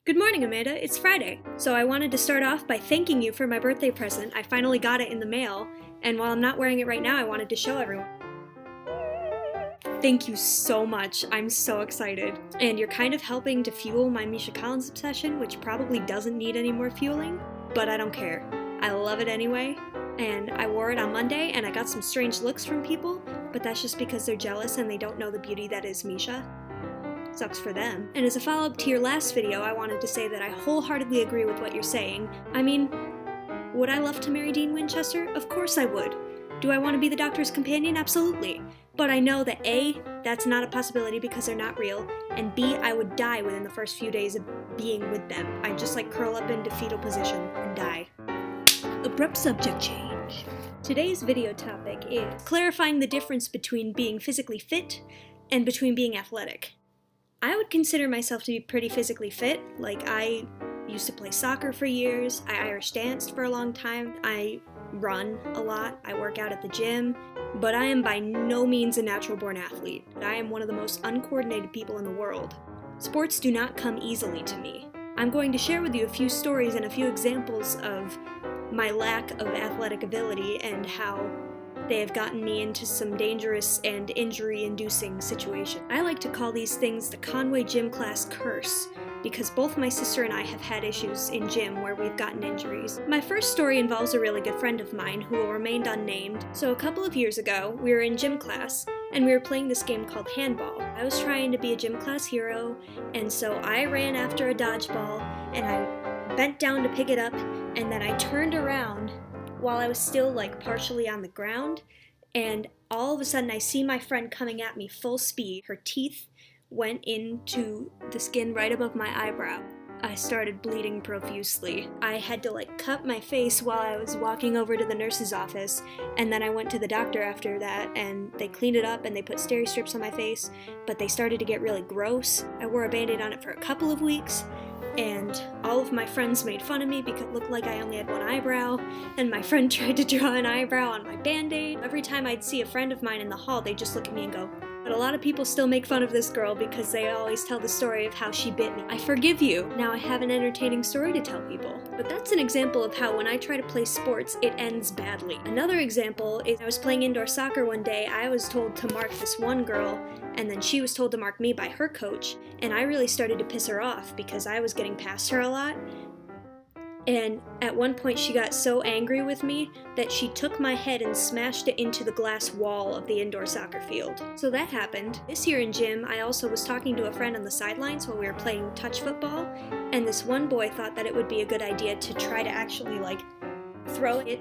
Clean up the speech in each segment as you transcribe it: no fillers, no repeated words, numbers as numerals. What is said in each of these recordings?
Good morning, Amanda. It's Friday. So I wanted to start off by thanking you for my birthday present. I finally got it in the mail, and while I'm not wearing it right now, I wanted to show everyone. Thank you so much. I'm so excited. And you're kind of helping to fuel my Misha Collins obsession, which probably doesn't need any more fueling, but I don't care. I love it anyway. And I wore it on Monday, and I got some strange looks from people, but that's just because they're jealous and they don't know the beauty that is Misha. Sucks for them. And as a follow-up to your last video, I wanted to say that I wholeheartedly agree with what you're saying. I mean, would I love to marry Dean Winchester? Of course I would. Do I want to be the Doctor's companion? Absolutely. But I know that A, that's not a possibility because they're not real, and B, I would die within the first few days of being with them. I'd just curl up into fetal position and die. Abrupt subject change. Today's video topic is clarifying the difference between being physically fit and between being athletic. I would consider myself to be pretty physically fit. I used to play soccer for years, I Irish danced for a long time, I run a lot, I work out at the gym, but I am by no means a natural-born athlete. I am one of the most uncoordinated people in the world. Sports do not come easily to me. I'm going to share with you a few stories and a few examples of my lack of athletic ability and how they have gotten me into some dangerous and injury-inducing situations. I like to call these things the Conway gym class curse, because both my sister and I have had issues in gym where we've gotten injuries. My first story involves a really good friend of mine who will remain unnamed. So a couple of years ago, we were in gym class, and we were playing this game called handball. I was trying to be a gym class hero, and so I ran after a dodgeball, and I bent down to pick it up, and then I turned around while I was still partially on the ground, and all of a sudden I see my friend coming at me full speed. Her teeth went into the skin right above my eyebrow. I started bleeding profusely. I had to cut my face while I was walking over to the nurse's office, and then I went to the doctor after that, and they cleaned it up and they put steri strips on my face, but they started to get really gross. I wore a band-aid on it for a couple of weeks, and all of my friends made fun of me because it looked like I only had one eyebrow, and my friend tried to draw an eyebrow on my band-aid. Every time I'd see a friend of mine in the hall, they'd just look at me and go, but a lot of people still make fun of this girl because they always tell the story of how she bit me. I forgive you. Now I have an entertaining story to tell people. But that's an example of how when I try to play sports, it ends badly. Another example is I was playing indoor soccer one day. I was told to mark this one girl, and then she was told to mark me by her coach, and I really started to piss her off because I was getting past her a lot. And at one point she got so angry with me that she took my head and smashed it into the glass wall of the indoor soccer field. So that happened. This year in gym, I also was talking to a friend on the sidelines while we were playing touch football, and this one boy thought that it would be a good idea to try to actually throw it.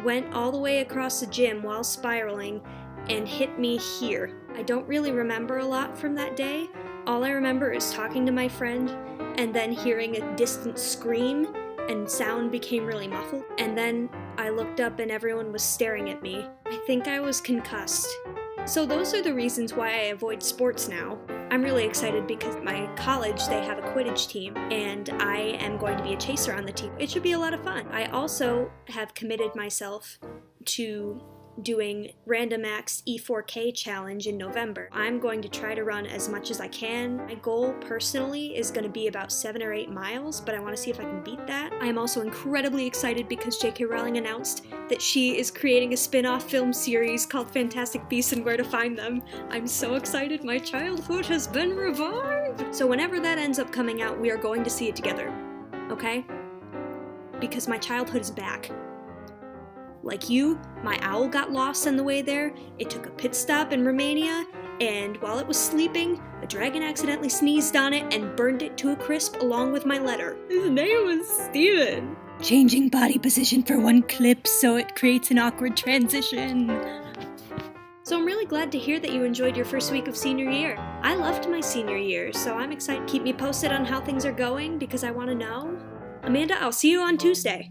Went all the way across the gym while spiraling and hit me here. I don't really remember a lot from that day. All I remember is talking to my friend and then hearing a distant scream, and sound became really muffled, and then I looked up and everyone was staring at me. I think I was concussed. So those are the reasons why I avoid sports now. I'm really excited because my college, they have a Quidditch team, and I am going to be a chaser on the team. It should be a lot of fun. I also have committed myself to doing Random Acts E4K challenge in November. I'm going to try to run as much as I can. My goal personally is going to be about 7 or 8 miles, but I want to see if I can beat that. I am also incredibly excited because J.K. Rowling announced that she is creating a spin-off film series called Fantastic Beasts and Where to Find Them. I'm so excited. My childhood has been revived! So whenever that ends up coming out, we are going to see it together. Okay? Because my childhood is back. Like you, my owl got lost on the way there, it took a pit stop in Romania, and while it was sleeping, a dragon accidentally sneezed on it and burned it to a crisp along with my letter. His name was Steven. Changing body position for one clip so it creates an awkward transition. So I'm really glad to hear that you enjoyed your first week of senior year. I loved my senior year, so I'm excited. Keep me posted on how things are going because I want to know. Amanda, I'll see you on Tuesday.